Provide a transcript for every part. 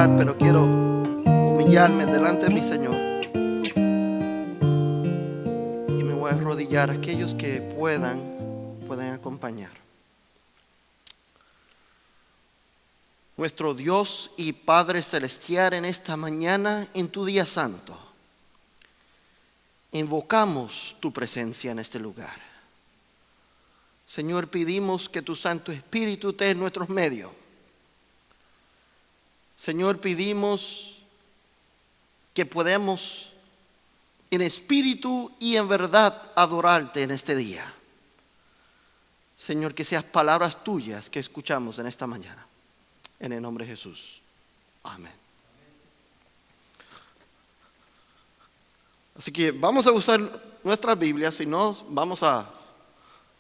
orar, pero quiero humillarme delante de mi Señor. Y me voy a arrodillar. Aquellos que puedan acompañar. Nuestro Dios y Padre Celestial, en esta mañana, en tu día santo, invocamos tu presencia en este lugar. Señor, pedimos que tu Santo Espíritu esté en nuestros medios. Señor, pedimos que podamos en espíritu y en verdad adorarte en este día. Señor, que sean palabras tuyas que escuchamos en esta mañana. En el nombre de Jesús. Amén. Así que vamos a usar nuestras Biblias, si no vamos a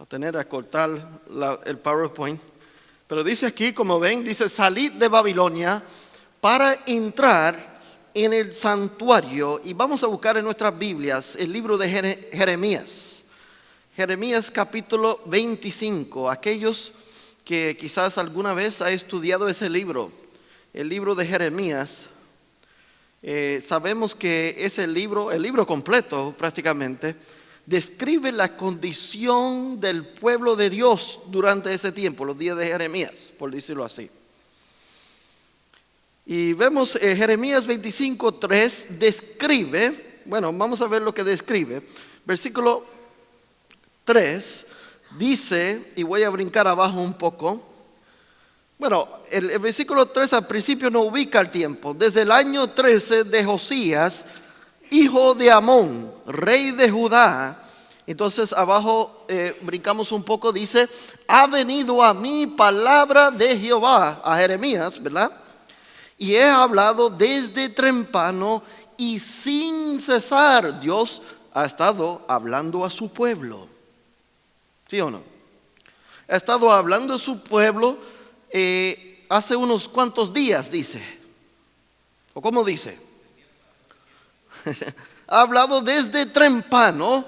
tener a cortar el PowerPoint. Pero dice aquí, como ven, dice: salid de Babilonia para entrar en el santuario. Y vamos a buscar en nuestras Biblias el libro de Jeremías. Jeremías capítulo 25. Aquellos que quizás alguna vez ha estudiado ese libro, el libro de Jeremías, sabemos que ese libro, el libro completo prácticamente, describe la condición del pueblo de Dios durante ese tiempo, los días de Jeremías, por decirlo así. Y vemos Jeremías 25:3 describe, bueno, vamos a ver lo que describe. Versículo 3 dice, y voy a brincar abajo un poco. Bueno, el versículo 3 al principio no ubica el tiempo. Desde el año 13 de Josías, hijo de Amón, rey de Judá. Entonces abajo brincamos un poco, dice: ha venido a mí palabra de Jehová, a Jeremías, ¿verdad? Y he hablado desde temprano y sin cesar. Dios ha estado hablando a su pueblo. ¿Sí o no? Ha estado hablando a su pueblo hace unos cuantos días, dice. ¿O cómo dice? Ha hablado desde temprano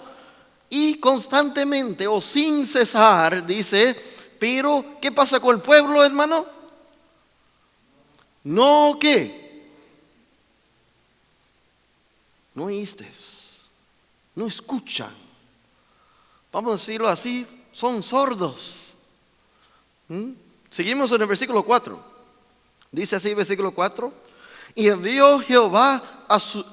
y constantemente o sin cesar, dice. Pero, ¿qué pasa con el pueblo, hermano? No, ¿qué? No oíste, no escuchan. Vamos a decirlo así, son sordos. Seguimos en el versículo 4. Dice así, versículo 4: y envió Jehová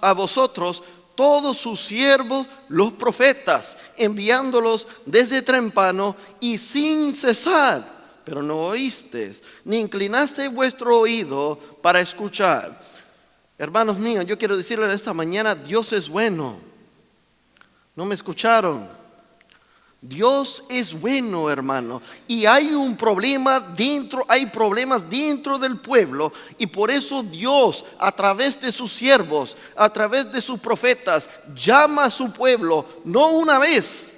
a vosotros todos sus siervos, los profetas, enviándolos desde temprano y sin cesar. Pero no oísteis, ni inclinaste vuestro oído para escuchar. Hermanos míos, yo quiero decirles esta mañana: Dios es bueno. No me escucharon. Dios es bueno, hermano, y hay un problema dentro, hay problemas dentro del pueblo, y por eso Dios, a través de sus siervos, a través de sus profetas, llama a su pueblo, no una vez,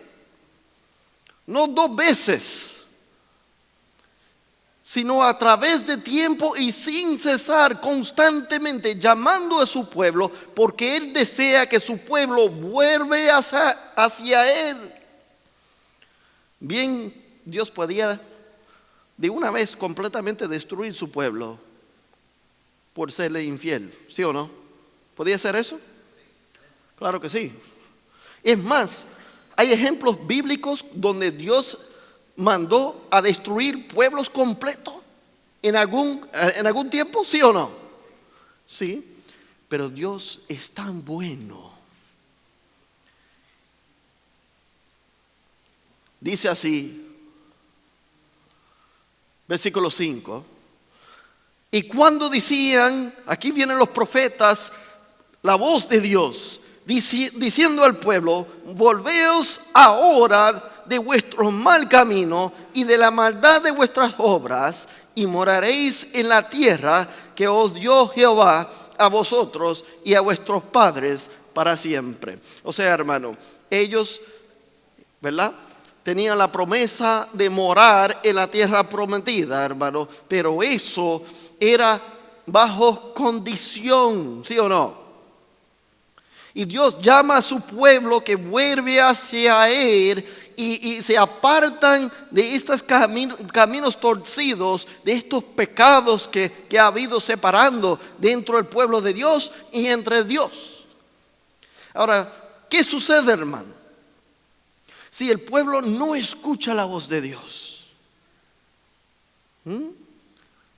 no dos veces, sino a través de tiempo y sin cesar, constantemente llamando a su pueblo, porque Él desea que su pueblo vuelva hacia Él. Bien, Dios podía de una vez completamente destruir su pueblo por serle infiel, ¿sí o no? ¿Podía ser eso? Claro que sí. Es más, hay ejemplos bíblicos donde Dios mandó a destruir pueblos completos en algún tiempo, ¿sí o no? Sí, pero Dios es tan bueno. Dice así, versículo 5: y cuando decían, aquí vienen los profetas, la voz de Dios, diciendo al pueblo: volveos ahora de vuestro mal camino y de la maldad de vuestras obras, y moraréis en la tierra que os dio Jehová a vosotros y a vuestros padres para siempre. O sea, hermano, ellos, ¿verdad?, tenían la promesa de morar en la tierra prometida, hermano, pero eso era bajo condición, ¿sí o no? Y Dios llama a su pueblo que vuelve hacia Él y se apartan de estos caminos torcidos, de estos pecados que ha habido separando dentro del pueblo de Dios y entre Dios. Ahora, ¿qué sucede, hermano? Si el pueblo no escucha la voz de Dios,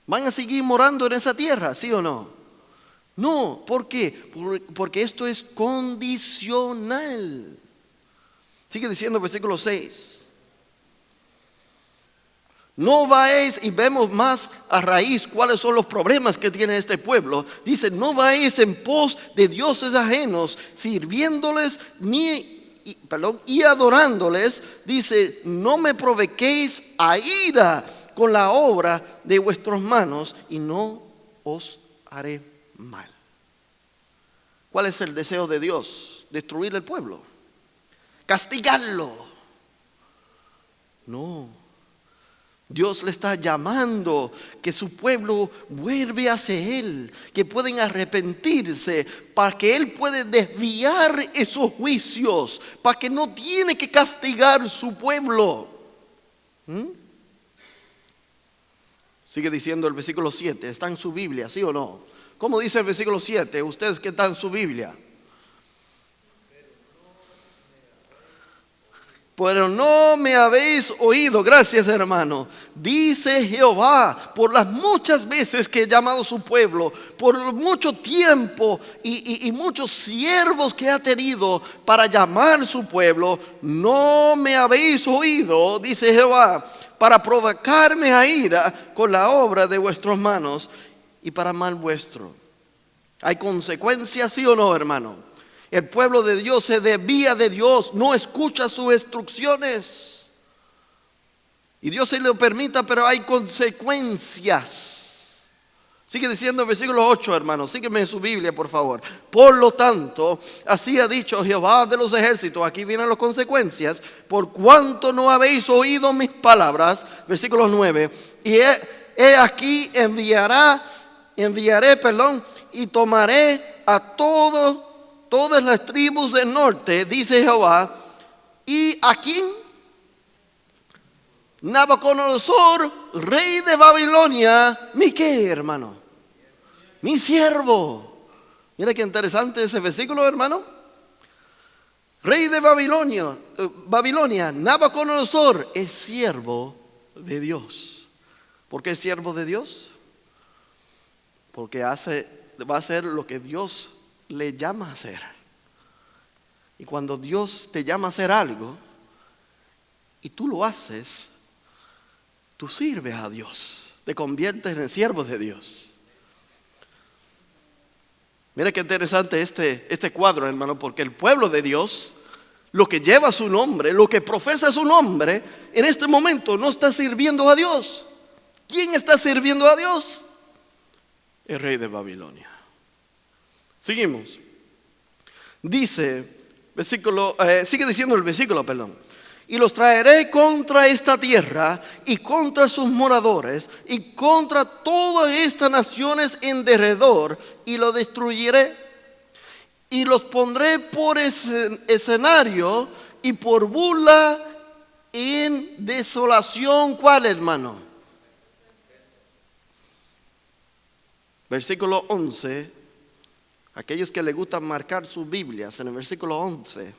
¿van a seguir morando en esa tierra, sí o no? No, ¿por qué? Porque esto es condicional. Sigue diciendo el versículo 6. No vais, y vemos más a raíz cuáles son los problemas que tiene este pueblo. Dice, no vais en pos de dioses ajenos, sirviéndoles y adorándoles. Dice, no me provoquéis a ira con la obra de vuestras manos y no os haré mal. ¿Cuál es el deseo de Dios? Destruir el pueblo, castigarlo. No, Dios le está llamando que su pueblo vuelve hacia Él, que pueden arrepentirse, para que Él puede desviar esos juicios, para que no tiene que castigar su pueblo. Sigue diciendo el versículo 7, está en su Biblia, ¿sí o no? ¿Cómo dice el versículo 7? Ustedes que están en su Biblia. Pero no me habéis oído, gracias hermano, dice Jehová, por las muchas veces que he llamado a su pueblo, por mucho tiempo y muchos siervos que ha tenido para llamar a su pueblo, no me habéis oído, dice Jehová, para provocarme a ira con la obra de vuestras manos y para mal vuestro. ¿Hay consecuencias, sí o no, hermano? El pueblo de Dios se desvía de Dios, no escucha sus instrucciones. Y Dios se lo permita, pero hay consecuencias. Sigue diciendo el versículo 8, hermano. Sígueme en su Biblia, por favor. Por lo tanto, así ha dicho Jehová de los ejércitos. Aquí vienen las consecuencias. Por cuanto no habéis oído mis palabras. Versículo 9. Y he aquí enviaré, y tomaré a todas las tribus del norte, dice Jehová, y aquí Nabucodonosor, rey de Babilonia, ¿mi qué, hermano? Mi siervo. Mira qué interesante ese versículo, hermano. Rey de Babilonia, Nabucodonosor es siervo de Dios. ¿Por qué es siervo de Dios? Porque va a hacer lo que Dios le llama a hacer. Y cuando Dios te llama a hacer algo y tú lo haces, tú sirves a Dios, te conviertes en siervo de Dios. Mira qué interesante este cuadro, hermano, porque el pueblo de Dios, lo que lleva su nombre, lo que profesa su nombre, en este momento no está sirviendo a Dios. ¿Quién está sirviendo a Dios? El rey de Babilonia. Seguimos. Dice, sigue diciendo el versículo, perdón. Y los traeré contra esta tierra y contra sus moradores y contra todas estas naciones en derredor y lo destruiré y los pondré por escenario y por burla en desolación. ¿Cuál, hermano? Versículo 11. Aquellos que les gusta marcar sus Biblias, en el versículo 11,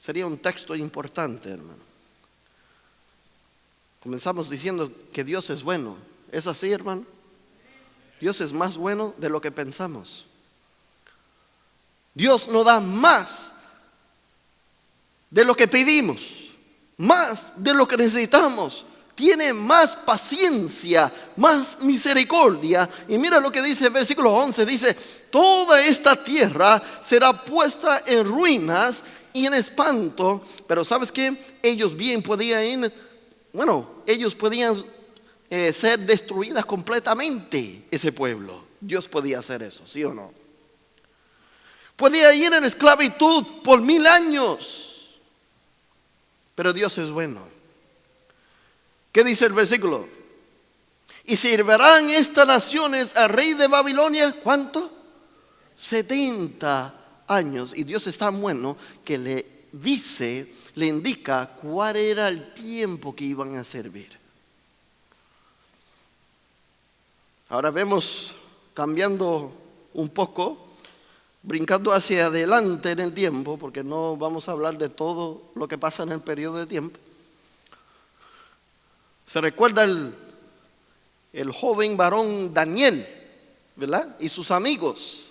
sería un texto importante, hermano. Comenzamos diciendo que Dios es bueno. ¿Es así, hermano? Dios es más bueno de lo que pensamos. Dios nos da más de lo que pedimos, más de lo que necesitamos. Tiene más paciencia, más misericordia. Y mira lo que dice el versículo 11. Dice, toda esta tierra será puesta en ruinas y en espanto. Pero ¿sabes qué? Ellos podían ser destruidas completamente, ese pueblo. Dios podía hacer eso, ¿sí o no? Podía ir en esclavitud por 1000 años. Pero Dios es bueno. ¿Qué dice el versículo? Y servirán estas naciones al rey de Babilonia, ¿cuánto? 70 años. Y Dios es tan bueno que le le indica cuál era el tiempo que iban a servir. Ahora vemos, cambiando un poco, brincando hacia adelante en el tiempo, porque no vamos a hablar de todo lo que pasa en el periodo de tiempo. Se recuerda el joven varón Daniel, ¿verdad? Y sus amigos.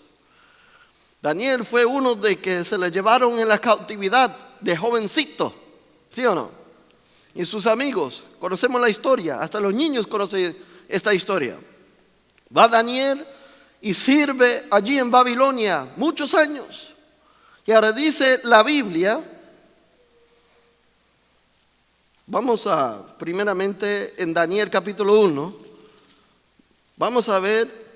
Daniel fue uno de que se le llevaron en la cautividad de jovencito, ¿sí o no? Y sus amigos, conocemos la historia, hasta los niños conocen esta historia. Va Daniel y sirve allí en Babilonia muchos años. Y ahora dice la Biblia, vamos a primeramente en Daniel capítulo 1, vamos a ver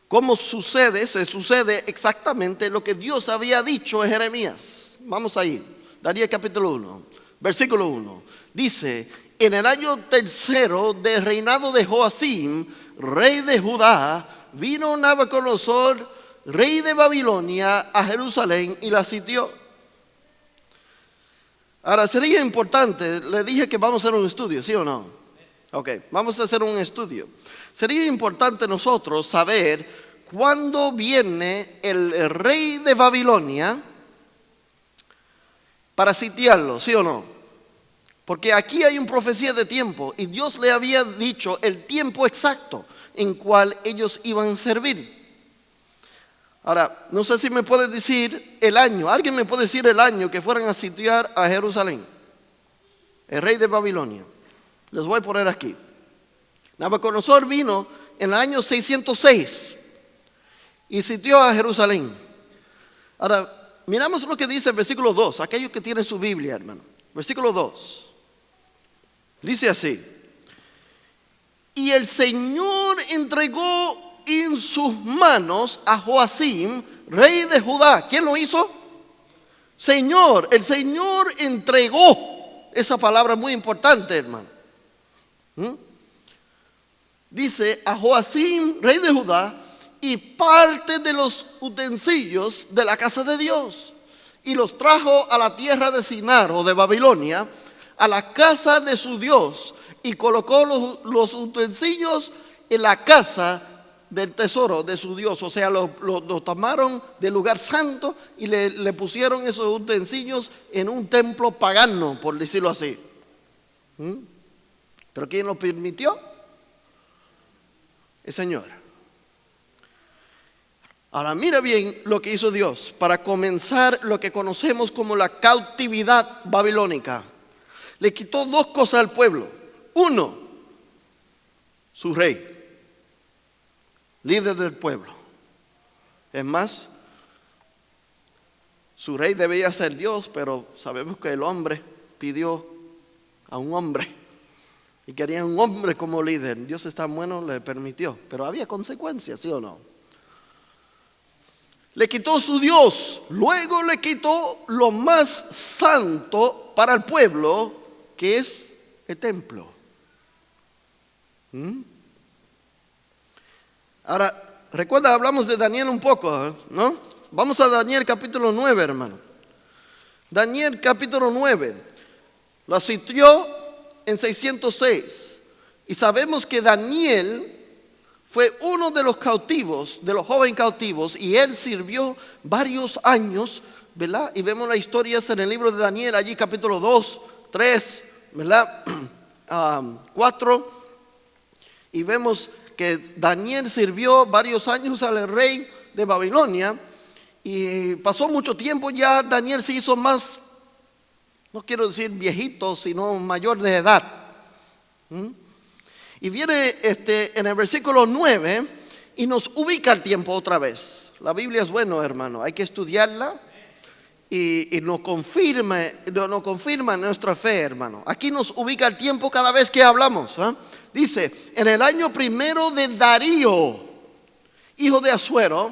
cómo se sucede exactamente lo que Dios había dicho en Jeremías. Vamos ahí, Daniel capítulo 1, versículo 1. Dice: en el año tercero del reinado de Joacim, rey de Judá, vino Nabucodonosor, rey de Babilonia, a Jerusalén y la sitió. Ahora, sería importante, le dije que vamos a hacer un estudio, ¿sí o no? Ok, vamos a hacer un estudio. Sería importante nosotros saber cuándo viene el rey de Babilonia para sitiarlo, ¿sí o no? Porque aquí hay una profecía de tiempo y Dios le había dicho el tiempo exacto en cual ellos iban a servir. Ahora, no sé si me puede decir el año. ¿Alguien me puede decir el año que fueran a sitiar a Jerusalén? El rey de Babilonia. Les voy a poner aquí. Nabucodonosor vino en el año 606 y sitió a Jerusalén. Ahora, miramos lo que dice el versículo 2. Aquellos que tienen su Biblia, hermano. Versículo 2. Dice así: y el Señor entregó en sus manos a Joacim, rey de Judá. ¿Quién lo hizo? Señor. El Señor entregó. Esa palabra es muy importante, hermano. Dice a Joacim, rey de Judá, y parte de los utensilios de la casa de Dios, y los trajo a la tierra de Sinar o de Babilonia, a la casa de su Dios, y colocó los utensilios en la casa del tesoro de su Dios. O sea, lo tomaron del lugar santo y le pusieron esos utensilios en un templo pagano, por decirlo así. ¿Pero quién lo permitió? El Señor. Ahora mira bien lo que hizo Dios para comenzar lo que conocemos como la cautividad babilónica. Le quitó dos cosas al pueblo. Uno, su rey, líder del pueblo. Es más, su rey debía ser Dios, pero sabemos que el hombre pidió a un hombre y quería un hombre como líder. Dios es tan bueno, le permitió, pero había consecuencias, ¿sí o no? Le quitó su Dios, luego le quitó lo más santo para el pueblo, que es el templo. Ahora, recuerda, hablamos de Daniel un poco, ¿no? Vamos a Daniel capítulo 9, hermano. Daniel capítulo 9. Lo sitió en 606. Y sabemos que Daniel fue uno de los cautivos, de los jóvenes cautivos, y él sirvió varios años, ¿verdad? Y vemos las historias en el libro de Daniel, allí capítulo 2, 3, ¿verdad? 4. Y vemos que Daniel sirvió varios años al rey de Babilonia. Y pasó mucho tiempo, ya Daniel se hizo más, no quiero decir viejito, sino mayor de edad. Y viene en el versículo 9 y nos ubica el tiempo otra vez. La Biblia es bueno, hermano, hay que estudiarla y nos confirma nuestra fe, hermano. Aquí nos ubica el tiempo cada vez que hablamos. Dice, en el año primero de Darío, hijo de Asuero,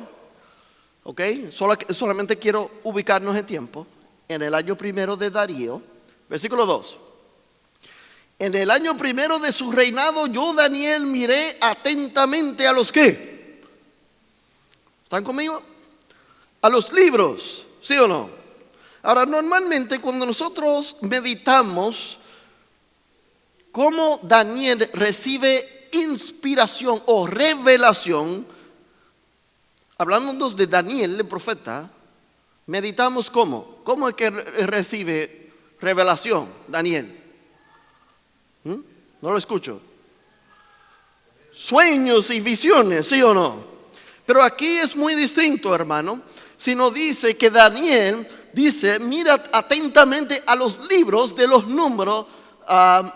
ok, solamente quiero ubicarnos en tiempo. En el año primero de Darío, versículo 2. En el año primero de su reinado, yo, Daniel, miré atentamente a los ¿qué? ¿Están conmigo? A los libros, ¿sí o no? Ahora, normalmente cuando nosotros meditamos cómo Daniel recibe inspiración o revelación, hablándonos de Daniel, el profeta, meditamos cómo es que recibe revelación Daniel. No lo escucho. Sueños y visiones, ¿sí o no? Pero aquí es muy distinto, hermano. Sino dice que Daniel dice, mira atentamente a los libros de los números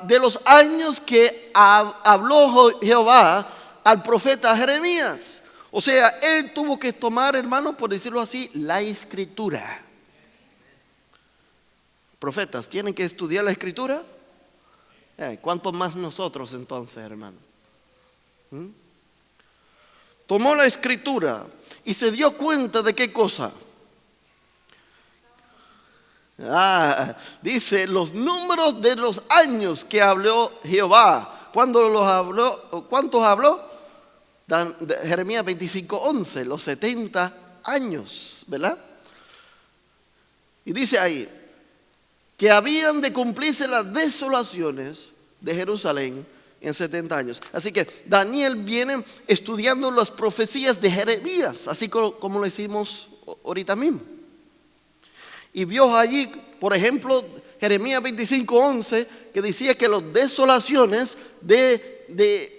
de los años que habló Jehová al profeta Jeremías. O sea, él tuvo que tomar, hermano, por decirlo así, la escritura. Profetas, ¿tienen que estudiar la escritura? ¿Cuánto más nosotros entonces, hermano? Tomó la escritura y se dio cuenta de qué cosa. Dice los números de los años que habló Jehová. ¿Cuándo los habló? ¿Cuántos habló? Jeremías 25:11, los 70 años, ¿verdad? Y dice ahí que habían de cumplirse las desolaciones de Jerusalén en 70 años. Así que Daniel viene estudiando las profecías de Jeremías, así como lo hicimos ahorita mismo. Y vio allí, por ejemplo, Jeremías 25:11, que decía que las desolaciones de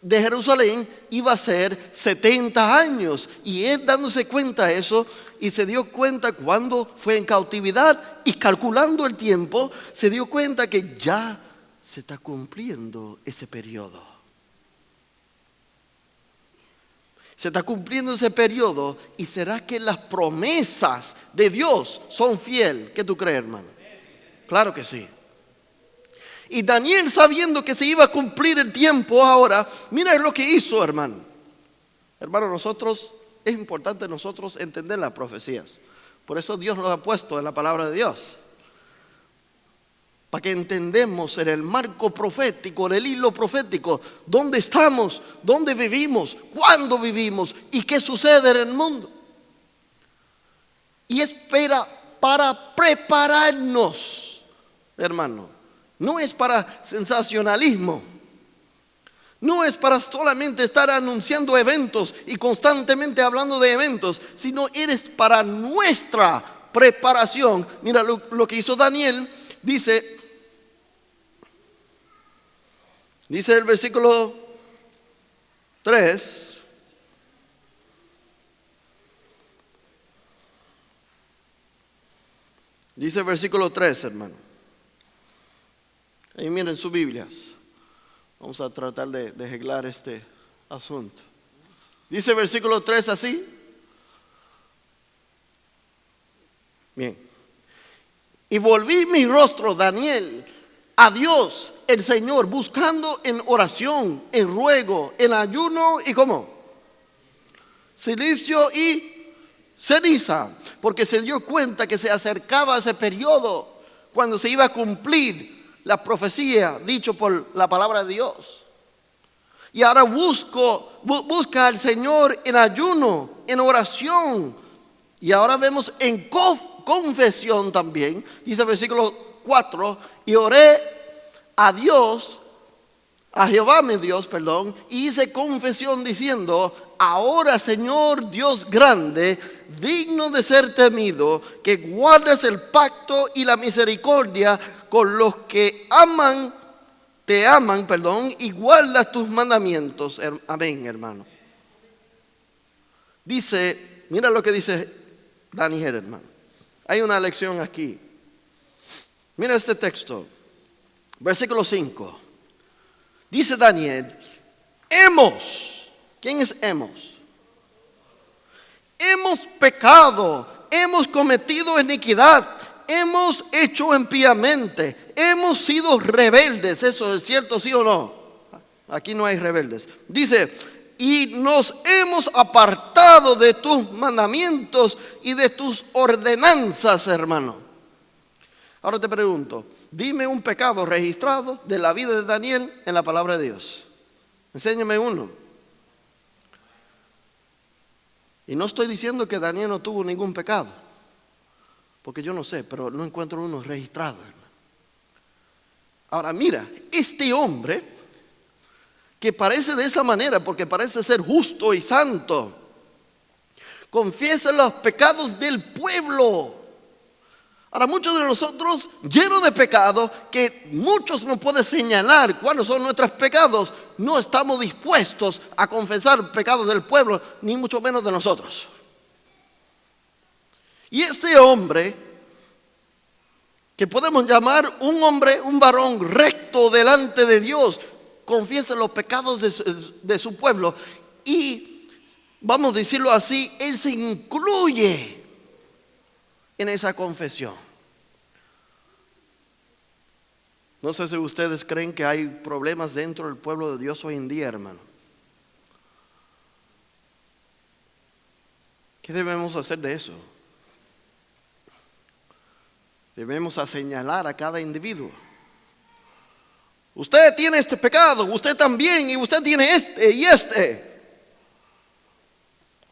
Jerusalén iba a ser 70 años. Y él dándose cuenta de eso, y se dio cuenta cuando fue en cautividad, y calculando el tiempo, se dio cuenta que ya se está cumpliendo ese periodo. Se está cumpliendo ese periodo. ¿Y será que las promesas de Dios son fieles? ¿Qué tú crees, hermano? Claro que sí. Y Daniel, sabiendo que se iba a cumplir el tiempo ahora, mira lo que hizo, hermano. Hermano, es importante nosotros entender las profecías. Por eso Dios nos ha puesto en la palabra de Dios. Para que entendamos en el marco profético, en el hilo profético, dónde estamos, dónde vivimos, cuándo vivimos y qué sucede en el mundo. Y espera para prepararnos, hermano. No es para sensacionalismo. No es para solamente estar anunciando eventos y constantemente hablando de eventos, sino es para nuestra preparación. Mira lo que hizo Daniel. Dice el versículo 3. Dice el versículo 3, hermano. Ahí miren sus Biblias. Vamos a tratar de arreglar este asunto. Dice el versículo 3 así. Bien. Y volví mi rostro, Daniel, a Dios, el Señor, buscando en oración, en ruego, en ayuno y ¿cómo? Silicio y ceniza. Porque se dio cuenta que se acercaba ese periodo cuando se iba a cumplir la profecía dicho por la palabra de Dios. Y ahora busca al Señor en ayuno, en oración. Y ahora vemos en confesión también. Dice el versículo 4. Y oré a Dios, a Jehová mi Dios, y hice confesión diciendo: ahora, Señor Dios grande, digno de ser temido, que guardes el pacto y la misericordia con los que te aman, y guardas tus mandamientos. Amén, hermano. Dice, mira lo que dice Daniel, hermano. Hay una lección aquí. Mira este texto, versículo 5. Dice Daniel: ¿quién es hemos? Hemos pecado, hemos cometido iniquidad, hemos hecho impíamente, hemos sido rebeldes. ¿Eso es cierto, sí o no? Aquí no hay rebeldes. Dice: y nos hemos apartado de tus mandamientos y de tus ordenanzas, hermano. Ahora te pregunto, dime un pecado registrado de la vida de Daniel en la palabra de Dios. Enséñame uno. Y no estoy diciendo que Daniel no tuvo ningún pecado. Porque yo no sé, pero no encuentro uno registrado, hermano. Ahora mira, este hombre que parece de esa manera, porque parece ser justo y santo, confiesa los pecados del pueblo. Ahora muchos de nosotros, llenos de pecado, que muchos nos pueden señalar cuáles son nuestros pecados, no estamos dispuestos a confesar pecados del pueblo, ni mucho menos de nosotros. Y este hombre, que podemos llamar un hombre, un varón recto delante de Dios, confiesa los pecados de su pueblo y, vamos a decirlo así, él se incluye en esa confesión. No sé si ustedes creen que hay problemas dentro del pueblo de Dios hoy en día, hermano. ¿Qué debemos hacer de eso? Debemos señalar a cada individuo. Usted tiene este pecado, usted también, y usted tiene este y este.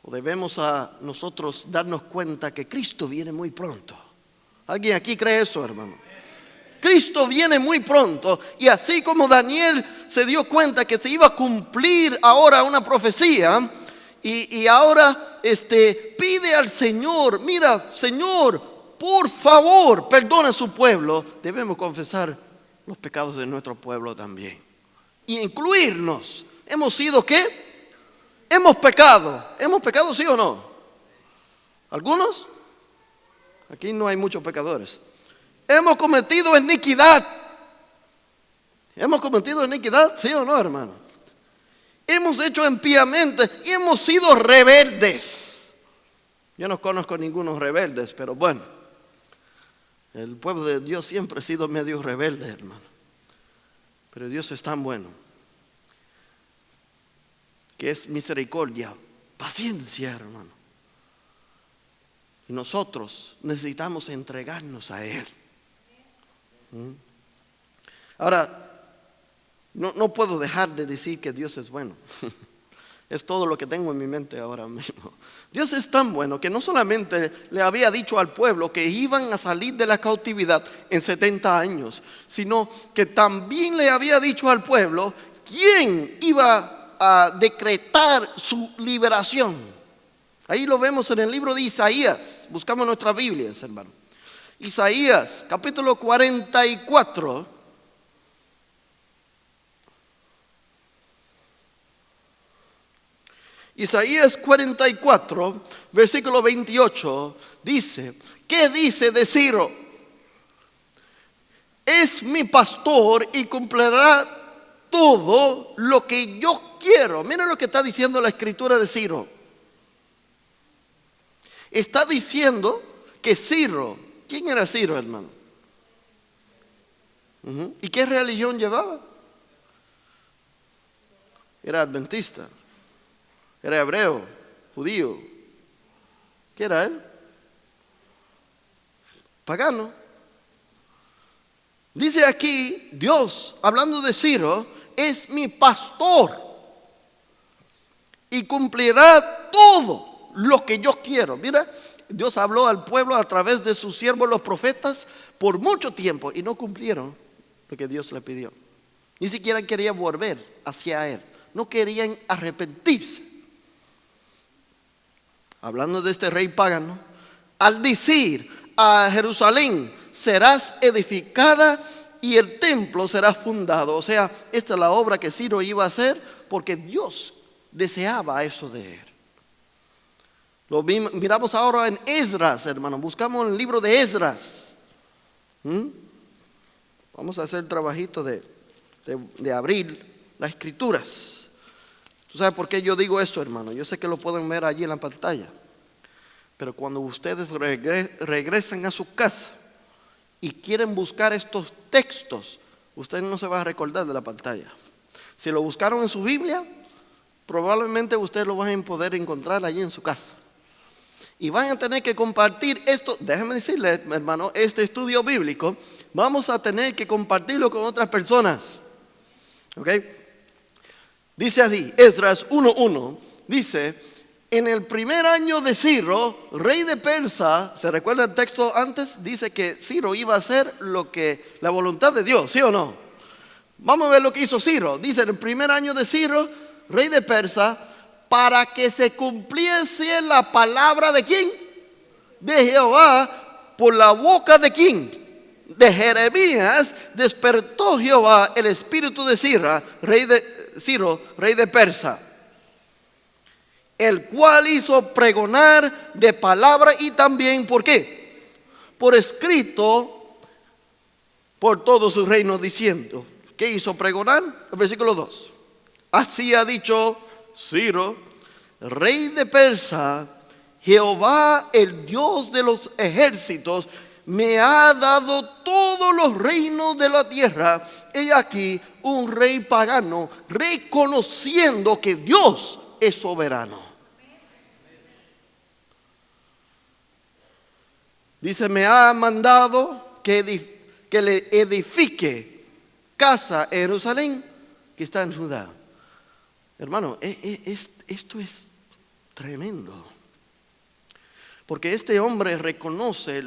O debemos a nosotros darnos cuenta que Cristo viene muy pronto. ¿Alguien aquí cree eso, hermano? Cristo viene muy pronto, y así como Daniel se dio cuenta que se iba a cumplir ahora una profecía, y ahora pide al Señor, mira, Señor, por favor, perdona a su pueblo. Debemos confesar los pecados de nuestro pueblo también. Y incluirnos. ¿Hemos sido qué? Hemos pecado. ¿Hemos pecado, sí o no? ¿Algunos? Aquí no hay muchos pecadores. Hemos cometido iniquidad. ¿Hemos cometido iniquidad? ¿Sí o no, hermano? Hemos hecho impíamente y hemos sido rebeldes. Yo no conozco ningunos rebeldes, pero bueno. El pueblo de Dios siempre ha sido medio rebelde, hermano. Pero Dios es tan bueno, que es misericordia, paciencia, hermano. Y nosotros necesitamos entregarnos a Él. Ahora, no puedo dejar de decir que Dios es bueno. Es todo lo que tengo en mi mente ahora mismo. Dios es tan bueno que no solamente le había dicho al pueblo que iban a salir de la cautividad en 70 años, sino que también le había dicho al pueblo quién iba a decretar su liberación. Ahí lo vemos en el libro de Isaías. Buscamos nuestras Biblias, hermano. Isaías, capítulo 44. Isaías 44, versículo 28, dice, ¿qué dice de Ciro? Es mi pastor y cumplirá todo lo que yo quiero. Miren lo que está diciendo la escritura de Ciro. Está diciendo que Ciro, ¿quién era Ciro, hermano? ¿Y qué religión llevaba? Era adventista. Era hebreo, judío. ¿Qué era él? Pagano. Dice aquí, Dios, hablando de Ciro, es mi pastor y cumplirá todo lo que yo quiero. Mira, Dios habló al pueblo a través de sus siervos los profetas por mucho tiempo y no cumplieron lo que Dios le pidió. Ni siquiera querían volver hacia Él. No querían arrepentirse. Hablando de este rey pagano, al decir a Jerusalén, serás edificada y el templo será fundado. O sea, esta es la obra que Ciro iba a hacer porque Dios deseaba eso de él. Lo miramos ahora en Esdras, hermano. Buscamos el libro de Esdras. Vamos a hacer el trabajito de abrir las escrituras. ¿Tú sabes por qué yo digo esto, hermano? Yo sé que lo pueden ver allí en la pantalla. Pero cuando ustedes regresan a su casa y quieren buscar estos textos, ustedes no se van a recordar de la pantalla. Si lo buscaron en su Biblia, probablemente ustedes lo van a poder encontrar allí en su casa. Y van a tener que compartir esto. Déjenme decirles, hermano, este estudio bíblico, vamos a tener que compartirlo con otras personas. ¿Ok? Dice así, Esdras 1:1, dice, En el primer año de Ciro, rey de Persia, ¿se recuerda el texto antes? Dice que Ciro iba a hacer la voluntad de Dios, ¿sí o no? Vamos a ver lo que hizo Ciro. Dice, en el primer año de Ciro, rey de Persia, para que se cumpliese la palabra de ¿quién? De Jehová, por la boca de ¿quién? De Jeremías, despertó Jehová el espíritu de Ciro, rey de Persia, el cual hizo pregonar de palabra y también, ¿por qué? Por escrito por todo su reino, diciendo, ¿qué hizo pregonar? El versículo 2. Así ha dicho Ciro, rey de Persia, Jehová, el Dios de los ejércitos, me ha dado todos los reinos de la tierra. He aquí un rey pagano, reconociendo que Dios es soberano. Dice, me ha mandado que le edifique casa en Jerusalén, que está en Judá. Hermano, esto es tremendo. Porque este hombre reconoce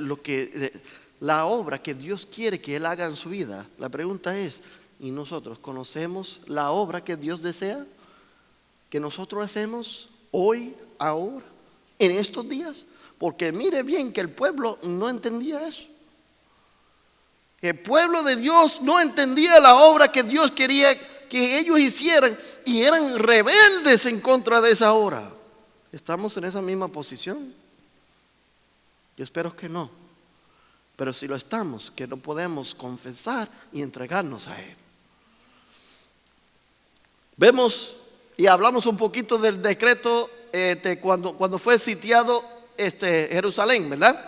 la obra que Dios quiere que él haga en su vida. La pregunta es, ¿y nosotros conocemos la obra que Dios desea que nosotros hacemos hoy, ahora, en estos días? Porque mire bien que el pueblo no entendía eso. El pueblo de Dios no entendía la obra que Dios quería que ellos hicieran y eran rebeldes en contra de esa obra. ¿Estamos en esa misma posición? Yo espero que no. Pero si lo estamos, que no podemos confesar y entregarnos a Él. Vemos y hablamos un poquito del decreto cuando fue sitiado Jerusalén, ¿verdad?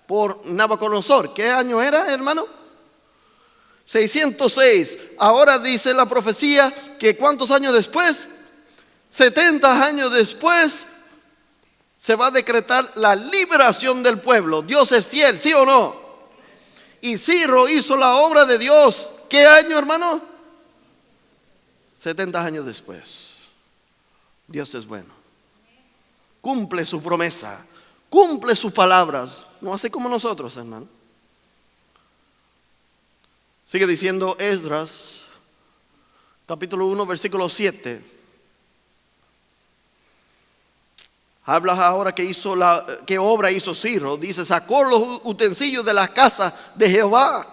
Por Nabucodonosor. ¿Qué año era, hermano? 606. Ahora dice la profecía que ¿cuántos años después? 70 años después se va a decretar la liberación del pueblo. Dios es fiel, ¿sí o no? Y Ciro hizo la obra de Dios. ¿Qué año, hermano? 70 años después. Dios es bueno. Cumple su promesa, cumple sus palabras. No hace como nosotros, hermano. Sigue diciendo Esdras, capítulo 1, versículo 7. Habla ahora qué obra hizo Ciro. Dice, sacó los utensilios de la casa de Jehová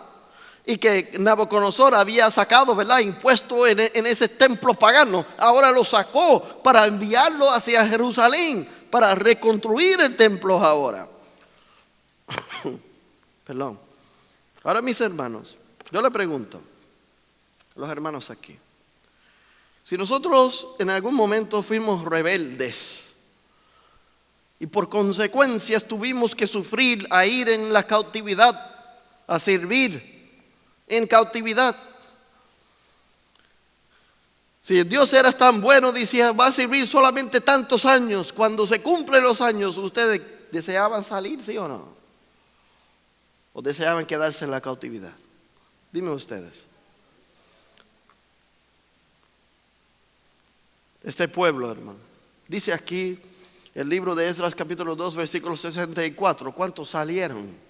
y que Nabucodonosor había sacado, ¿verdad? Impuesto en ese templo pagano. Ahora lo sacó para enviarlo hacia Jerusalén, para reconstruir el templo ahora. Perdón. Ahora, mis hermanos, yo le pregunto a los hermanos aquí, si nosotros en algún momento fuimos rebeldes y por consecuencias tuvimos que sufrir a ir en la cautividad, a servir en cautividad. Si Dios era tan bueno, decía, va a servir solamente tantos años. Cuando se cumplen los años, ¿ustedes deseaban salir, sí o no? ¿O deseaban quedarse en la cautividad? Dime ustedes. Este pueblo, hermano, dice aquí el libro de Esdras capítulo 2 versículo 64, ¿cuántos salieron?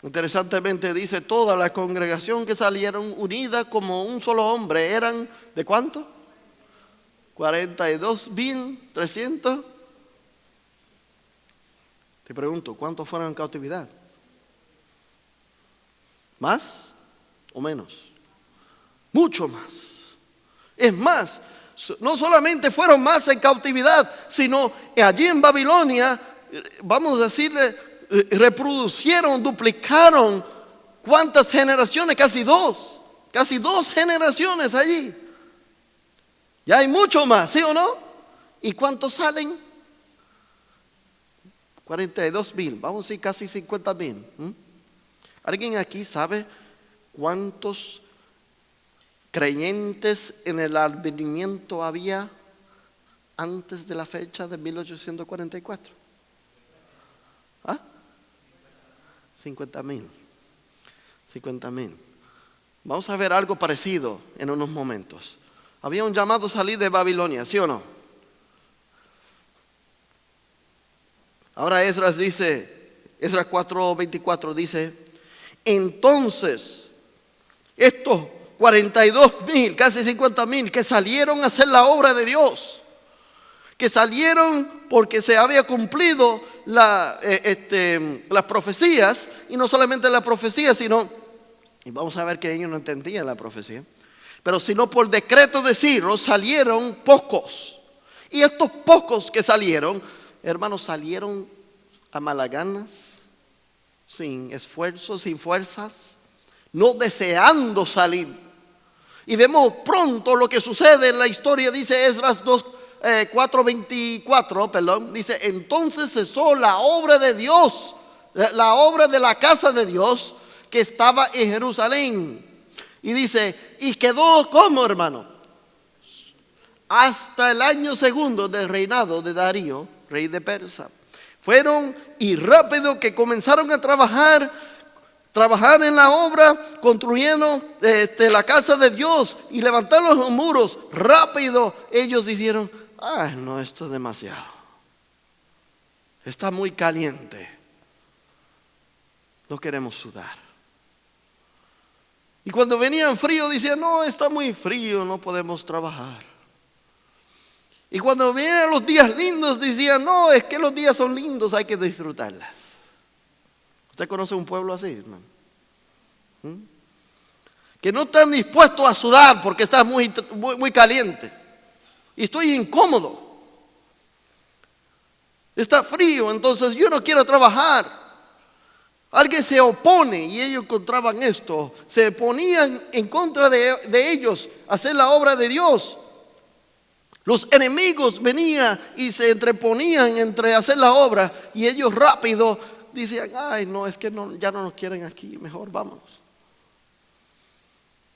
Interesantemente dice, toda la congregación que salieron unida como un solo hombre, eran ¿de cuánto? 42.300. Te pregunto, ¿cuántos fueron en cautividad? ¿Más o menos? Mucho más. Es más, no solamente fueron más en cautividad, sino allí en Babilonia, vamos a decirle, reproducieron, duplicaron. ¿Cuántas generaciones? Casi dos generaciones allí. Ya hay mucho más, ¿sí o no? ¿Y cuántos salen? 42.000, vamos a decir casi 50.000. ¿Alguien aquí sabe cuántos creyentes en el advenimiento había antes de la fecha de 1844? ¿Ah? 50.000. Vamos a ver algo parecido en unos momentos. Había un llamado a salir de Babilonia, ¿sí o no? Ahora Esdras dice, Esdras 4:24 dice, entonces estos 42,000, casi 50,000 que salieron a hacer la obra de Dios, que salieron porque se había cumplido las profecías, y no solamente las profecías, sino, y vamos a ver que ellos no entendían la profecía, pero sino por decreto de Ciro salieron pocos. Y estos pocos que salieron, hermanos, salieron a malaganas, sin esfuerzo, sin fuerzas, no deseando salir. Y vemos pronto lo que sucede en la historia. Dice Esdras 4:24, perdón, dice, entonces cesó la obra de Dios, la obra de la casa de Dios que estaba en Jerusalén. Y dice, y quedó como, hermano, hasta el año segundo del reinado de Darío, rey de Persia. Fueron y rápido que comenzaron a trabajar en la obra, construyendo la casa de Dios y levantar los muros. Rápido ellos dijeron, ay, no, esto es demasiado, está muy caliente, no queremos sudar. Y cuando venían frío decían, no, está muy frío, no podemos trabajar. Y cuando venían los días lindos decían, no, es que los días son lindos, hay que disfrutarlas. ¿Usted conoce un pueblo así, hermano? Que no están dispuestos a sudar porque está muy caliente. Y estoy incómodo. Está frío, entonces yo no quiero trabajar. Alguien se opone, y ellos encontraban esto, se ponían en contra de ellos, hacer la obra de Dios. Los enemigos venían y se entreponían entre hacer la obra, y ellos rápido decían, ay, no, es que ya no nos quieren aquí, mejor vámonos.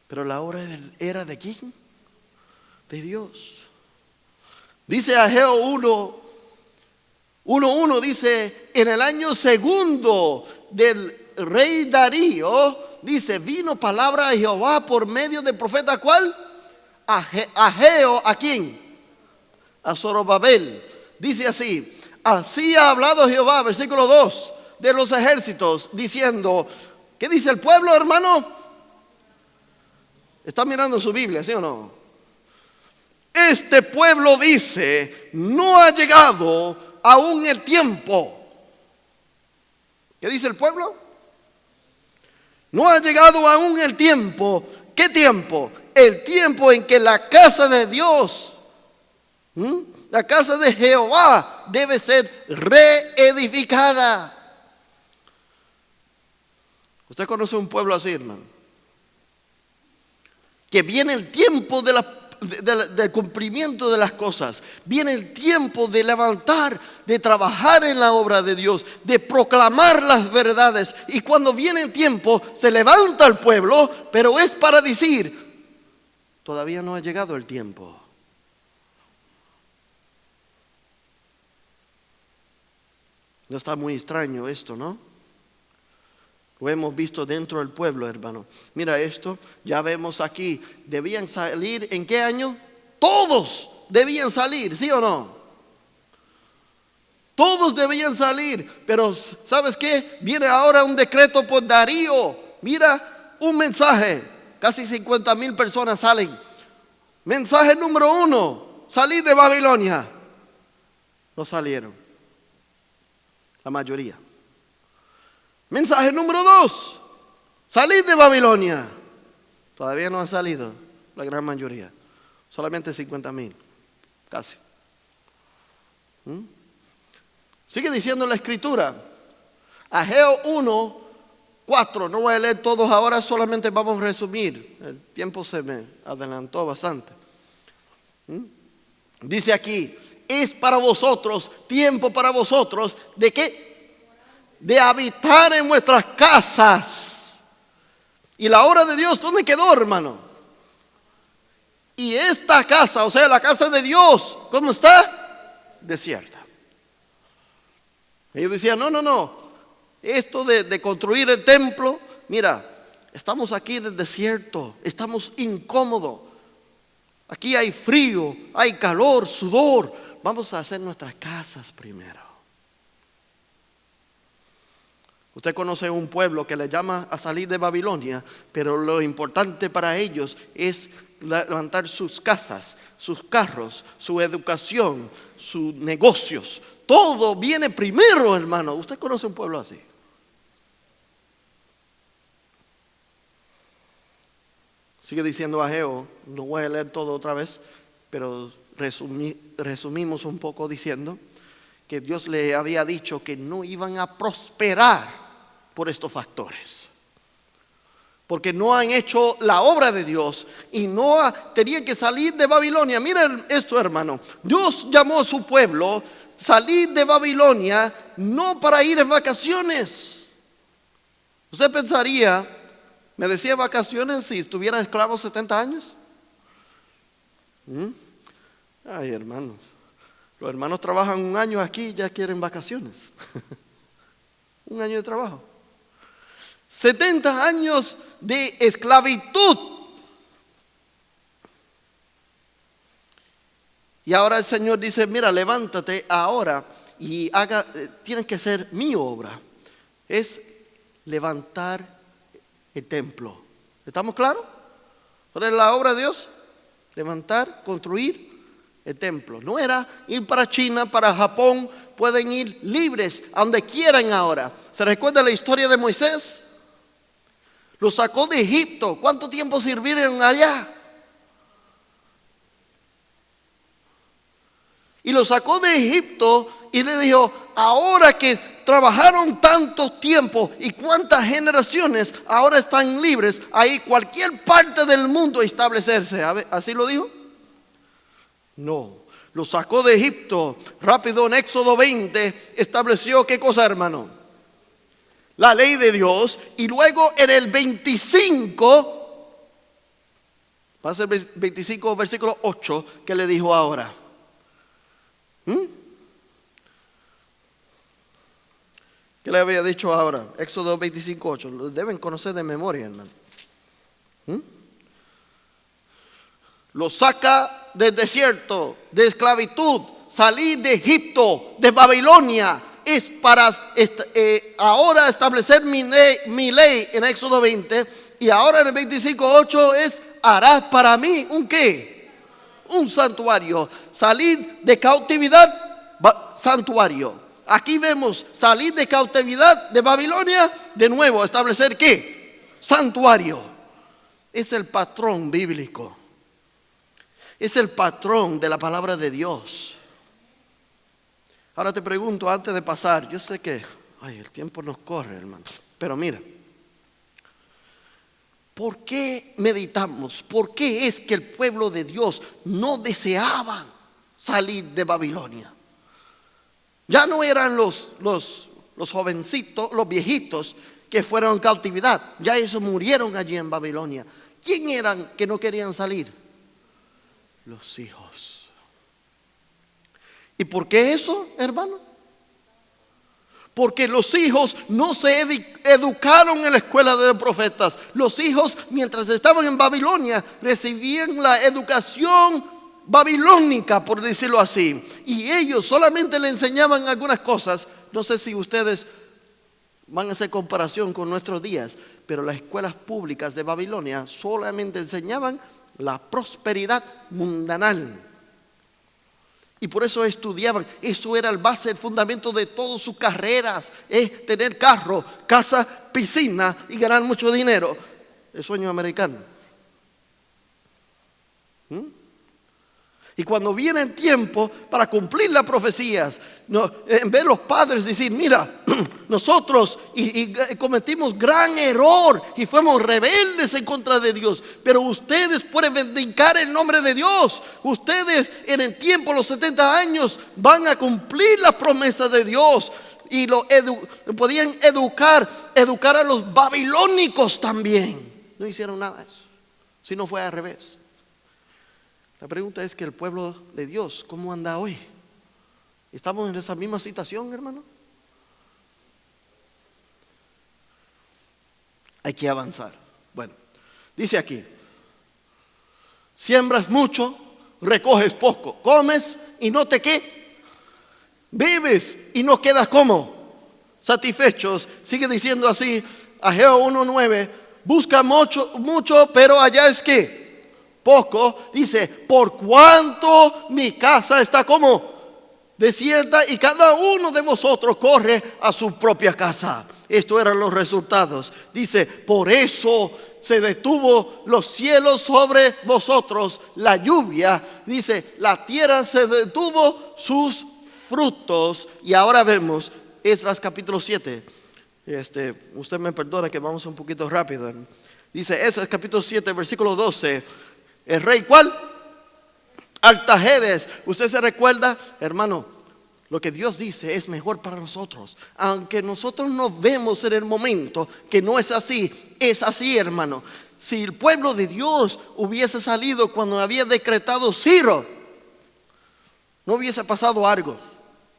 Pero la obra era ¿de quién? De Dios. Dice Ageo 1:1, dice, en el año segundo del rey Darío, dice, vino palabra de Jehová por medio del profeta, ¿cuál? Ageo, ¿a quién? A Zorobabel. Dice así, así ha hablado Jehová, versículo 2, de los ejércitos, diciendo, ¿qué dice el pueblo, hermano? ¿Está mirando su Biblia, sí o no? Este pueblo dice, no ha llegado aún el tiempo. ¿Qué dice el pueblo? No ha llegado aún el tiempo. ¿Qué tiempo? El tiempo en que la casa de Dios, la casa de Jehová, debe ser reedificada. ¿Usted conoce un pueblo así, hermano? Que viene el tiempo del cumplimiento de las cosas. Viene el tiempo de levantar, de trabajar en la obra de Dios, de proclamar las verdades. Y cuando viene el tiempo, se levanta el pueblo, pero es para decir, todavía no ha llegado el tiempo. No está muy extraño esto, ¿no? Lo hemos visto dentro del pueblo, hermano. Mira esto, ya vemos aquí. ¿Debían salir en qué año? Todos debían salir, ¿sí o no? Todos debían salir. Pero ¿sabes qué? Viene ahora un decreto por Darío. Mira, un mensaje. Casi 50,000 personas salen. Mensaje número 1. Salid de Babilonia. No salieron. La mayoría. Mensaje número 2, salid de Babilonia. Todavía no han salido la gran mayoría, solamente 50,000, casi. Sigue diciendo la escritura, Ageo 1:4, no voy a leer todos ahora, solamente vamos a resumir, el tiempo se me adelantó bastante. Dice aquí, es para vosotros, tiempo para vosotros, ¿de qué? De habitar en vuestras casas. Y la obra de Dios, ¿dónde quedó, hermano? Y esta casa, o sea, la casa de Dios, ¿cómo está? Desierta. Ellos decían, no, esto de construir el templo, mira, estamos aquí en el desierto, estamos incómodos. Aquí hay frío, hay calor, sudor. Vamos a hacer nuestras casas primero. Usted conoce un pueblo que le llama a salir de Babilonia, pero lo importante para ellos es levantar sus casas, sus carros, su educación, sus negocios. Todo viene primero, hermano. ¿Usted conoce un pueblo así? Sigue diciendo Ageo, no voy a leer todo otra vez, pero resumimos un poco diciendo que Dios le había dicho que no iban a prosperar por estos factores, porque no han hecho la obra de Dios y tenían que salir de Babilonia. Miren esto, hermano. Dios llamó a su pueblo salir de Babilonia no para ir en vacaciones. Usted pensaría, me decía vacaciones si estuviera esclavo 70 años. Ay, hermanos, los hermanos trabajan un año aquí y ya quieren vacaciones. Un año de trabajo. 70 años de esclavitud. Y ahora el Señor dice, mira, levántate ahora y tienes que hacer mi obra. Es levantar el templo. ¿Estamos claros? ¿Cuál es la obra de Dios? Levantar, construir el templo. No era ir para China, para Japón. Pueden ir libres a donde quieran ahora. ¿Se recuerda la historia de Moisés? Lo sacó de Egipto. ¿Cuánto tiempo sirvieron allá? Y lo sacó de Egipto y le dijo, ahora que trabajaron tanto tiempo y cuántas generaciones ahora están libres, ahí cualquier parte del mundo establecerse. ¿Así lo dijo? No, lo sacó de Egipto. Rápido, en Éxodo 20 estableció ¿qué cosa, hermano? La ley de Dios. Y luego en el 25, va a ser 25 versículo 8, que le dijo ahora. ¿Qué le había dicho ahora? Éxodo 25, 8. Lo deben conocer de memoria, hermano. Lo saca del desierto, de esclavitud, salir de Egipto, de Babilonia. Es para ahora establecer mi ley en Éxodo 20. Y ahora en el 25:8 es, harás para mí un ¿qué? Un santuario. Salir de cautividad, santuario. Aquí vemos salir de cautividad de Babilonia, de nuevo establecer ¿qué? Santuario. Es el patrón bíblico. Es el patrón de la palabra de Dios. Ahora te pregunto antes de pasar, yo sé que el tiempo nos corre, hermano, pero mira, ¿por qué meditamos? ¿Por qué es que el pueblo de Dios no deseaba salir de Babilonia? Ya no eran los jovencitos, los viejitos que fueron en cautividad, ya ellos murieron allí en Babilonia. ¿Quién eran que no querían salir? Los hijos. ¿Y por qué eso, hermano? Porque los hijos no se educaron en la escuela de los profetas. Los hijos, mientras estaban en Babilonia, recibían la educación babilónica, por decirlo así. Y ellos solamente le enseñaban algunas cosas. No sé si ustedes van a hacer comparación con nuestros días, pero las escuelas públicas de Babilonia solamente enseñaban la prosperidad mundanal. Y por eso estudiaban. Eso era el base, el fundamento de todas sus carreras. Es tener carro, casa, piscina y ganar mucho dinero. El sueño americano. Y cuando viene el tiempo para cumplir las profecías, en vez de los padres decir, mira, nosotros cometimos gran error y fuimos rebeldes en contra de Dios, pero ustedes pueden vindicar el nombre de Dios. Ustedes en el tiempo, los 70 años, van a cumplir las promesas de Dios. Y podían educar a los babilónicos también. No hicieron nada de eso, si no fue al revés. La pregunta es que el pueblo de Dios, ¿cómo anda hoy? ¿Estamos en esa misma situación, hermano? Hay que avanzar. Bueno, dice aquí, siembras mucho, recoges poco, comes y no te ¿qué? Bebes y no quedas ¿cómo? satisfechos. Sigue diciendo así, Ageo 1:9, busca mucho, pero allá es que poco. Dice, por cuanto mi casa está como desierta y cada uno de vosotros corre a su propia casa. Estos eran los resultados. Dice, por eso se detuvo los cielos sobre vosotros, la lluvia. Dice, la tierra se detuvo sus frutos. Y ahora vemos Esdras capítulo 7. Usted me perdona que vamos un poquito rápido. Dice Esdras capítulo 7, versículo 12. ¿El rey cuál? Artajerjes. ¿Usted se recuerda, hermano? Lo que Dios dice es mejor para nosotros. Aunque nosotros no vemos en el momento que no es así. Es así, hermano. Si el pueblo de Dios hubiese salido cuando había decretado Ciro, no hubiese pasado algo.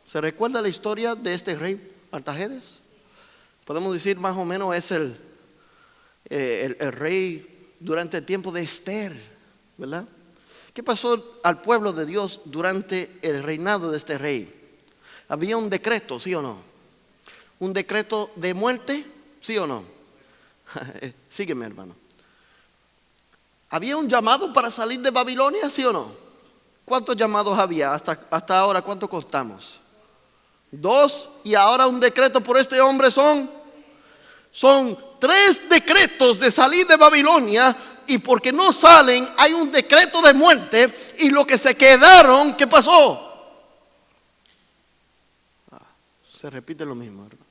¿Se recuerda la historia de este rey Artajerjes? Podemos decir más o menos es el rey durante el tiempo de Esther, ¿verdad? ¿Qué pasó al pueblo de Dios durante el reinado de este rey? Había un decreto, ¿sí o no? Un decreto de muerte, ¿sí o no? Sígueme, hermano. ¿Había un llamado para salir de Babilonia, sí o no? ¿Cuántos llamados había hasta ahora? ¿Cuántos contamos? 2, y ahora un decreto por este hombre son 3 decretos de salir de Babilonia. Y porque no salen, hay un decreto de muerte. Y los que se quedaron, ¿qué pasó? Se repite lo mismo, hermano.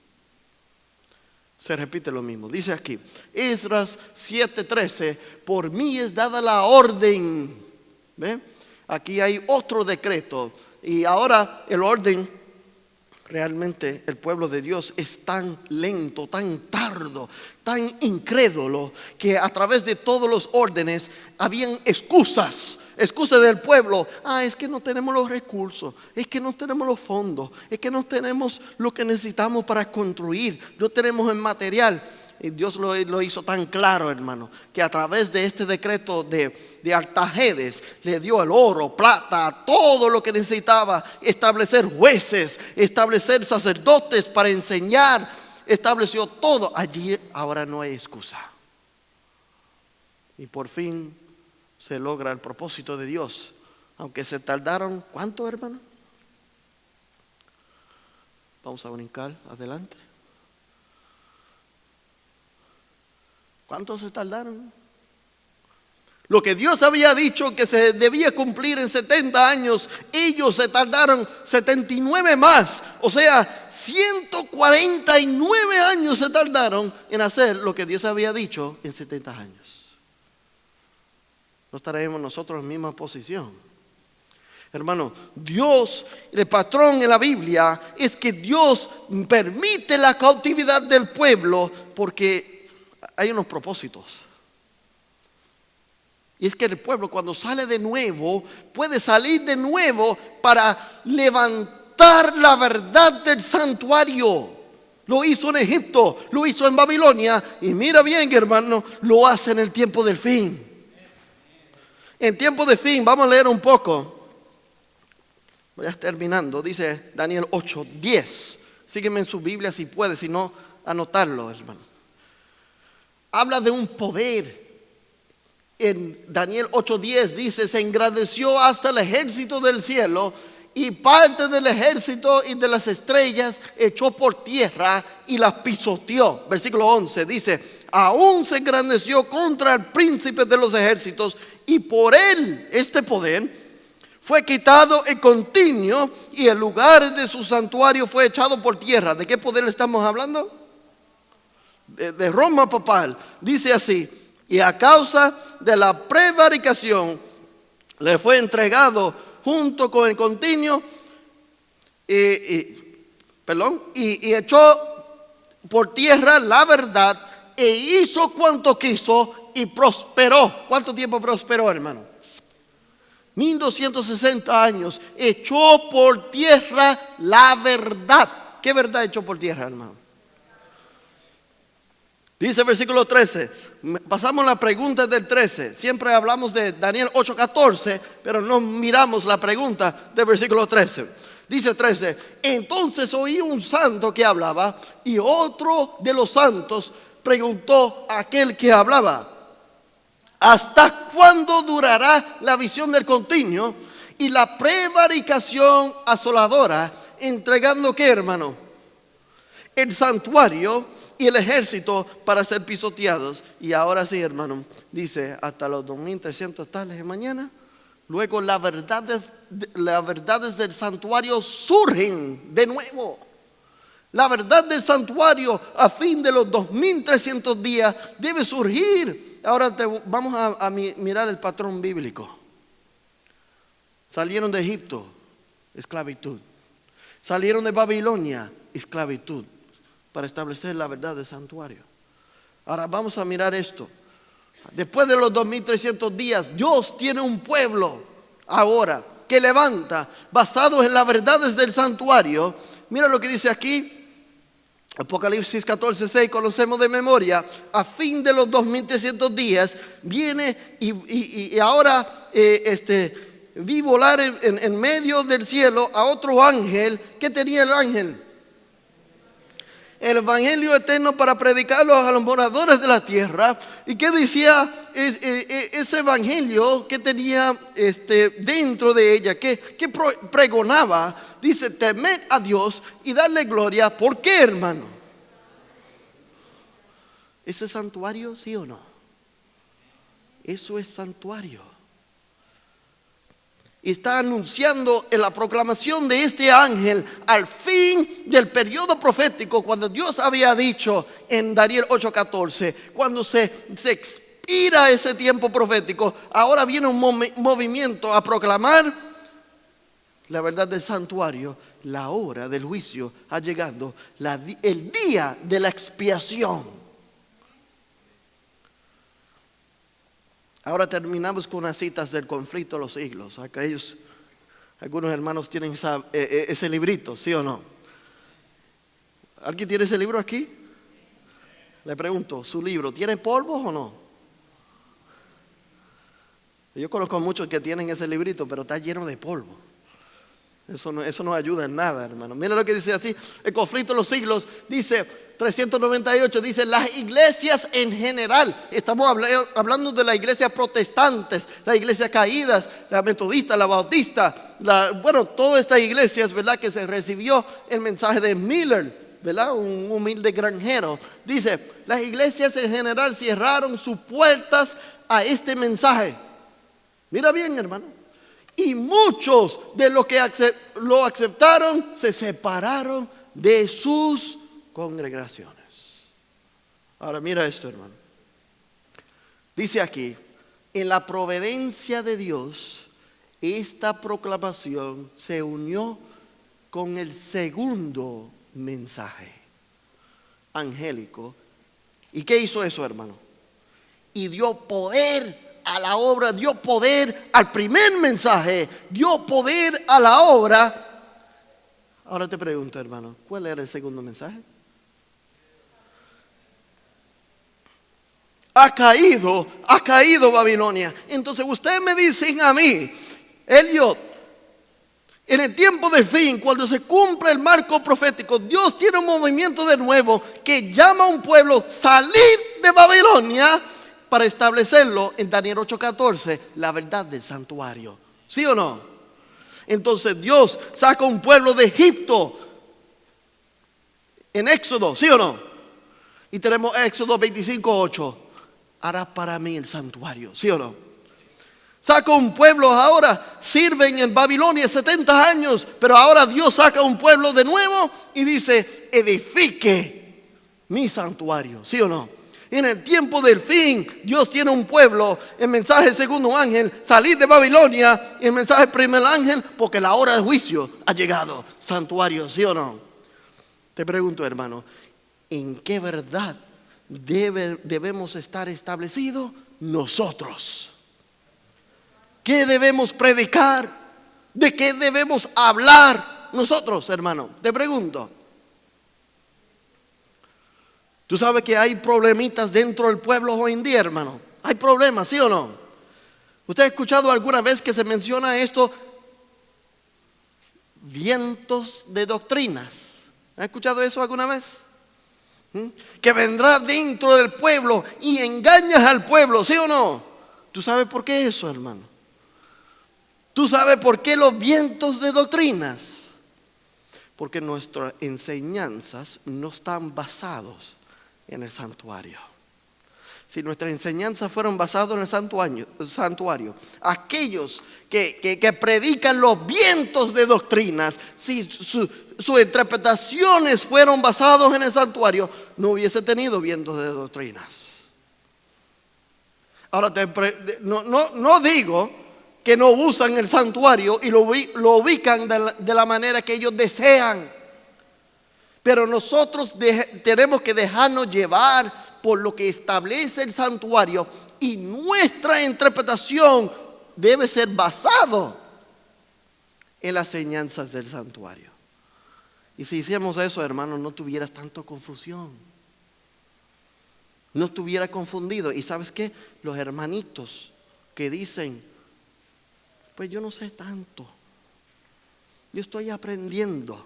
Se repite lo mismo. Dice aquí, Esdras 7:13, por mí es dada la orden. ¿Ve? Aquí hay otro decreto. Y ahora el orden, realmente el pueblo de Dios es tan lento, tan tardo, tan incrédulo, que a través de todos los órdenes habían excusas del pueblo. Es que no tenemos los recursos, es que no tenemos los fondos, es que no tenemos lo que necesitamos para construir, no tenemos el material. Y Dios lo hizo tan claro, hermano, que a través de este decreto de Artajerjes le dio el oro, plata, todo lo que necesitaba, establecer jueces, establecer sacerdotes para enseñar, estableció todo. Allí ahora no hay excusa. Y por fin se logra el propósito de Dios, aunque se tardaron, ¿cuánto, hermano? Vamos a brincar adelante. ¿Cuántos se tardaron? Lo que Dios había dicho que se debía cumplir en 70 años, ellos se tardaron 79 más. O sea, 149 años se tardaron en hacer lo que Dios había dicho en 70 años. No estaremos nosotros en la misma posición. Hermano, Dios, el patrón en la Biblia es que Dios permite la cautividad del pueblo porque hay unos propósitos. Y es que el pueblo cuando sale de nuevo, puede salir de nuevo para levantar la verdad del santuario. Lo hizo en Egipto, lo hizo en Babilonia. Y mira bien, hermano, lo hace en el tiempo del fin. En tiempo de fin, vamos a leer un poco. Voy a terminando, dice Daniel 8:10. Sígueme en su Biblia si puede, si no, anotarlo, hermano. Habla de un poder. En Daniel 8:10 dice, se engrandeció hasta el ejército del cielo y parte del ejército y de las estrellas echó por tierra y las pisoteó. Versículo 11 dice, aún se engrandeció contra el príncipe de los ejércitos y por él este poder fue quitado el continuo y el lugar de su santuario fue echado por tierra. ¿De qué poder estamos hablando? De Roma papal. Dice así, y a causa de la prevaricación le fue entregado junto con el continuo y echó por tierra la verdad e hizo cuanto quiso y prosperó. ¿Cuánto tiempo prosperó, hermano? 1260 años. Echó por tierra la verdad. ¿Qué verdad echó por tierra, hermano? Dice versículo 13, pasamos la pregunta del 13, siempre hablamos de Daniel 8:14, pero no miramos la pregunta del versículo 13. Dice 13, entonces oí un santo que hablaba y otro de los santos preguntó a aquel que hablaba: ¿hasta cuándo durará la visión del continuo y la prevaricación asoladora, entregando qué, hermano? El santuario y el ejército para ser pisoteados. Y ahora sí, hermano, dice hasta los 2300 tales de mañana. Luego las verdades del santuario surgen de nuevo. La verdad del santuario a fin de los 2300 días debe surgir. Ahora vamos a mirar el patrón bíblico. Salieron de Egipto, esclavitud. Salieron de Babilonia, esclavitud, para establecer la verdad del santuario. Ahora vamos a mirar esto. Después de los 2300 días, Dios tiene un pueblo ahora que levanta, basados en las verdades del santuario. Mira lo que dice aquí. Apocalipsis 14:6, conocemos de memoria. A fin de los 2300 días viene y ahora vi volar en medio del cielo a otro ángel. ¿Qué tenía el ángel? El evangelio eterno para predicarlo a los moradores de la tierra. ¿Y qué decía ese evangelio que tenía dentro de ella? ¿Qué pregonaba? Dice: temed a Dios y darle gloria. ¿Por qué, hermano? ¿Ese santuario, sí o no? Eso es santuario. Está anunciando en la proclamación de este ángel al fin del periodo profético, cuando Dios había dicho en Daniel 8:14, cuando se expira ese tiempo profético, ahora viene un movimiento a proclamar la verdad del santuario. La hora del juicio ha llegado, el día de la expiación. Ahora terminamos con unas citas del conflicto de los siglos. Algunos hermanos tienen ese librito, ¿sí o no? ¿Alguien tiene ese libro aquí? Le pregunto, ¿su libro tiene polvos o no? Yo conozco a muchos que tienen ese librito, pero está lleno de polvo. Eso no ayuda en nada, hermano. Mira lo que dice así, el conflicto de los siglos, dice 398, dice: las iglesias en general, estamos hablando de las iglesias protestantes, las iglesias caídas, la metodista, la bautista, todas estas iglesias, ¿verdad?, que se recibió el mensaje de Miller, ¿verdad?, un humilde granjero. Dice: las iglesias en general cerraron sus puertas a este mensaje. Mira bien, hermano. Y muchos de los que lo aceptaron se separaron de sus congregaciones. Ahora mira esto, hermano. Dice aquí: en la providencia de Dios, esta proclamación se unió con el segundo mensaje angélico. ¿Y qué hizo eso, hermano? Y dio poder a la obra, dio poder al primer mensaje, dio poder a la obra. Ahora te pregunto, hermano, ¿cuál era el segundo mensaje? Ha caído Babilonia. Entonces ustedes me dicen a mí, Elliot, en el tiempo del fin, cuando se cumple el marco profético, Dios tiene un movimiento de nuevo que llama a un pueblo a salir de Babilonia para establecerlo en Daniel 8:14, la verdad del santuario. ¿Sí o no? Entonces Dios saca un pueblo de Egipto en Éxodo, ¿sí o no? Y tenemos Éxodo 25:8. Hará para mí el santuario, ¿sí o no? Saca un pueblo, ahora sirven en Babilonia 70 años, pero ahora Dios saca un pueblo de nuevo y dice: edifique mi santuario, ¿sí o no? En el tiempo del fin, Dios tiene un pueblo. El mensaje del segundo ángel: salid de Babilonia. Y el mensaje del primer ángel: porque la hora del juicio ha llegado. Santuario, ¿sí o no? Te pregunto, hermano, ¿en qué verdad debemos estar establecidos nosotros? ¿Qué debemos predicar? ¿De qué debemos hablar nosotros, hermano? Te pregunto. Tú sabes que hay problemitas dentro del pueblo hoy en día, hermano. Hay problemas, ¿sí o no? ¿Usted ha escuchado alguna vez que se menciona esto? vientos de doctrinas. ¿Ha escuchado eso alguna vez? Que vendrá dentro del pueblo y engañas al pueblo, ¿sí o no? ¿Tú sabes por qué eso, hermano? ¿Tú sabes por qué los vientos de doctrinas? Porque nuestras enseñanzas no están basados en el santuario. Si nuestras enseñanzas fueron basadas en el santuario, aquellos que predican los vientos de doctrinas, si sus interpretaciones fueron basadas en el santuario, no hubiese tenido vientos de doctrinas. Ahora, no digo que no usan el santuario y lo ubican de la manera que ellos desean, pero nosotros tenemos que dejarnos llevar por lo que establece el santuario, y nuestra interpretación debe ser basado en las enseñanzas del santuario. Y si hiciéramos eso, hermano, no tuvieras tanto confusión, no estuviera confundido. Y ¿sabes qué? Los hermanitos que dicen, pues yo no sé tanto, yo estoy aprendiendo.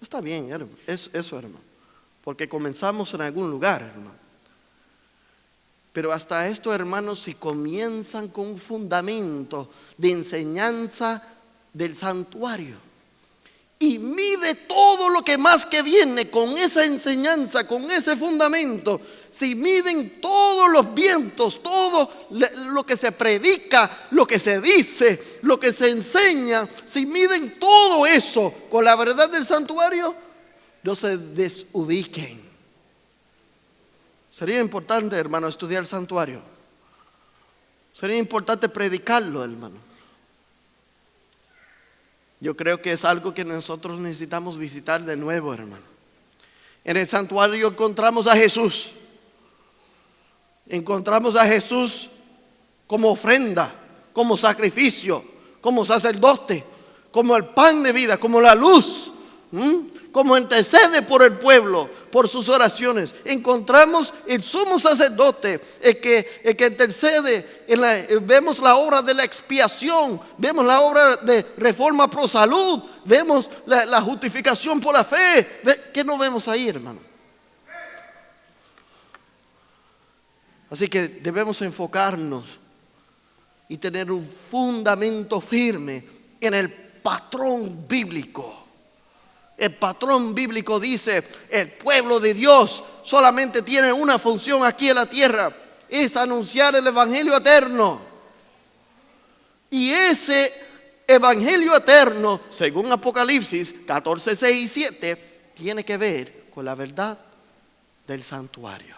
Está bien, eso, hermano, porque comenzamos en algún lugar, hermano. Pero hasta estos hermanos, si comienzan con un fundamento de enseñanza del santuario y mide todo lo que más que viene con esa enseñanza, con ese fundamento, si miden todos los vientos, todo lo que se predica, lo que se dice, lo que se enseña, si miden todo eso con la verdad del santuario, no se desubiquen. Sería importante, hermano, estudiar el santuario. Sería importante predicarlo, hermano. Yo creo que es algo que nosotros necesitamos visitar de nuevo, hermano. En el santuario encontramos a Jesús. Encontramos a Jesús como ofrenda, como sacrificio, como sacerdote, como el pan de vida, como la luz, como intercede por el pueblo, por sus oraciones. Encontramos el sumo sacerdote, el que intercede. Vemos la obra de la expiación, vemos la obra de reforma pro salud, vemos la justificación por la fe. ¿Qué no vemos ahí, hermano? Así que debemos enfocarnos y tener un fundamento firme en el patrón bíblico. El patrón bíblico dice: el pueblo de Dios solamente tiene una función aquí en la tierra, es anunciar el evangelio eterno. Y ese evangelio eterno, según Apocalipsis 14, 6 y 7, tiene que ver con la verdad del santuario.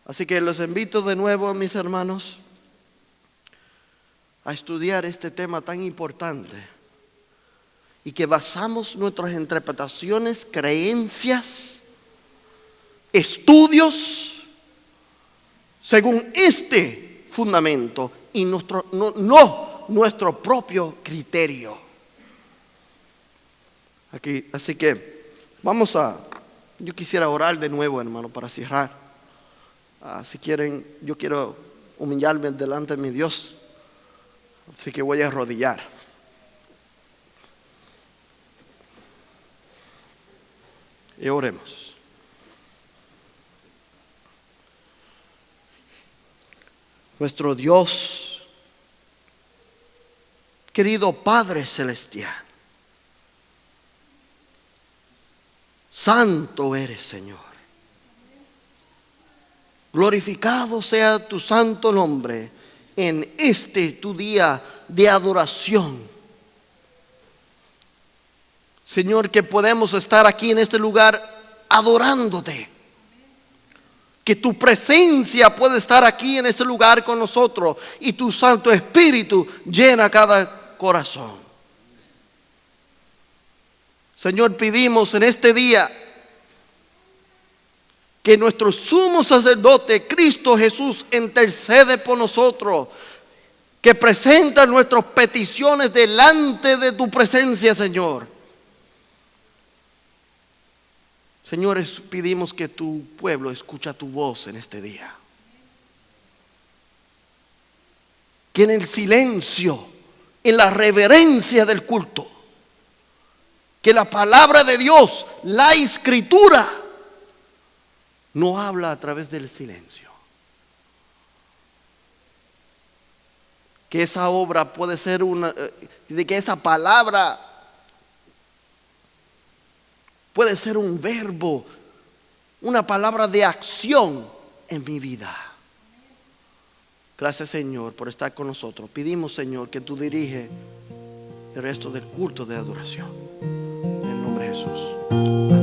Así que los invito de nuevo, mis hermanos, a estudiar este tema tan importante, y que basamos nuestras interpretaciones, creencias, estudios según este fundamento y no nuestro propio criterio. Así que yo quisiera orar de nuevo, hermano, para cerrar. Si quieren, yo quiero humillarme delante de mi Dios, así que voy a arrodillar. Y oremos. Nuestro Dios, querido Padre Celestial, santo eres, Señor. Glorificado sea tu santo nombre en este tu día de adoración. Señor, que podemos estar aquí en este lugar adorándote. Que tu presencia puede estar aquí en este lugar con nosotros y tu Santo Espíritu llena cada corazón. Señor, pedimos en este día que nuestro sumo sacerdote, Cristo Jesús, intercede por nosotros, que presenta nuestras peticiones delante de tu presencia, Señor. Señores, pedimos que tu pueblo escuche tu voz en este día. Que en el silencio, en la reverencia del culto, Que la palabra de Dios, la escritura, no habla a través del silencio. Que esa obra puede ser de que esa palabra puede ser un verbo, una palabra de acción en mi vida. Gracias, Señor, por estar con nosotros. Pedimos, Señor, que tú diriges el resto del culto de adoración. En el nombre de Jesús. Amén.